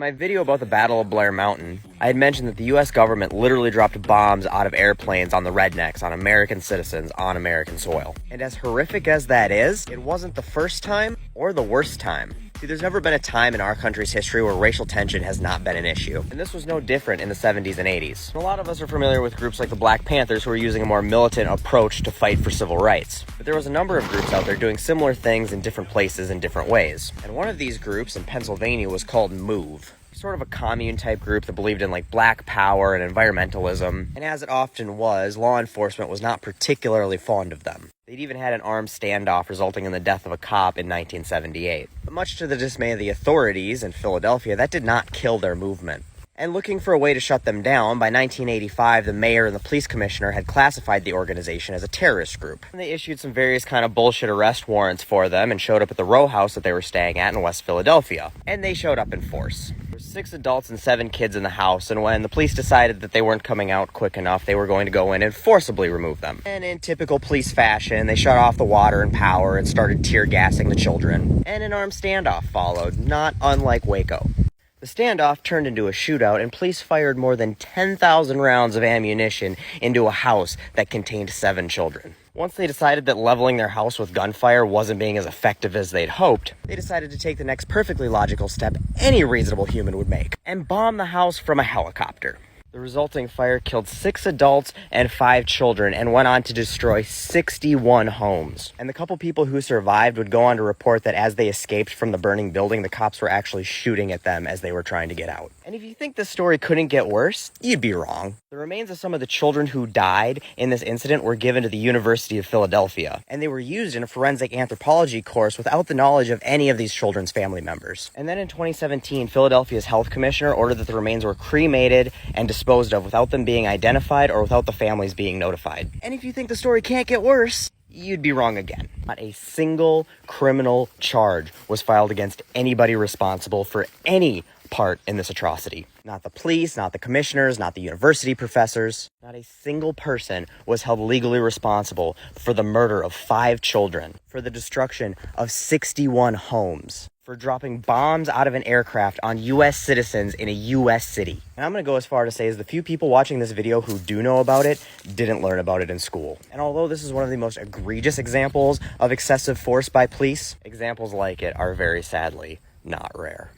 My video about the Battle of Blair Mountain, I had mentioned that the US government literally dropped bombs out of airplanes on the rednecks, on American citizens, on American soil. And as horrific as that is, it wasn't the first time or the worst time. See, there's never been a time in our country's history where racial tension has not been an issue. And this was no different in the 70s and 80s. And a lot of us are familiar with groups like the Black Panthers who are using a more militant approach to fight for civil rights. But there was a number of groups out there doing similar things in different places in different ways. And one of these groups in Pennsylvania was called MOVE. Sort of a commune type group that believed in like black power and environmentalism, and as it often was, law enforcement was not particularly fond of them. They'd even had an armed standoff resulting in the death of a cop in 1978. But much to the dismay of the authorities in Philadelphia, that did not kill their movement. And looking for a way to shut them down, by 1985, the mayor and the police commissioner had classified the organization as a terrorist group. And they issued some various kind of bullshit arrest warrants for them and showed up at the row house that they were staying at in West Philadelphia. And they showed up in force. There were 6 adults and 7 kids in the house, and when the police decided that they weren't coming out quick enough, they were going to go in and forcibly remove them. And in typical police fashion, they shut off the water and power and started tear gassing the children. And an armed standoff followed, not unlike Waco. The standoff turned into a shootout, and police fired more than 10,000 rounds of ammunition into a house that contained 7 children. Once they decided that leveling their house with gunfire wasn't being as effective as they'd hoped, they decided to take the next perfectly logical step any reasonable human would make, and bomb the house from a helicopter. The resulting fire killed 6 adults and 5 children and went on to destroy 61 homes. And the couple people who survived would go on to report that as they escaped from the burning building, the cops were actually shooting at them as they were trying to get out. And if you think this story couldn't get worse, you'd be wrong. The remains of some of the children who died in this incident were given to the University of Philadelphia, and they were used in a forensic anthropology course without the knowledge of any of these children's family members. And then in 2017, Philadelphia's health commissioner ordered that the remains were cremated and disposed of without them being identified or without the families being notified. And if you think the story can't get worse, you'd be wrong again. Not a single criminal charge was filed against anybody responsible for any part in this atrocity. Not the police, not the commissioners, not the university professors. Not a single person was held legally responsible for the murder of 5 children, for the destruction of 61 homes, for dropping bombs out of an aircraft on U.S. citizens in a U.S. city. And I'm going to go as far to say is the few people watching this video who do know about it didn't learn about it in school. And although this is one of the most egregious examples of excessive force by police, examples like it are very sadly not rare.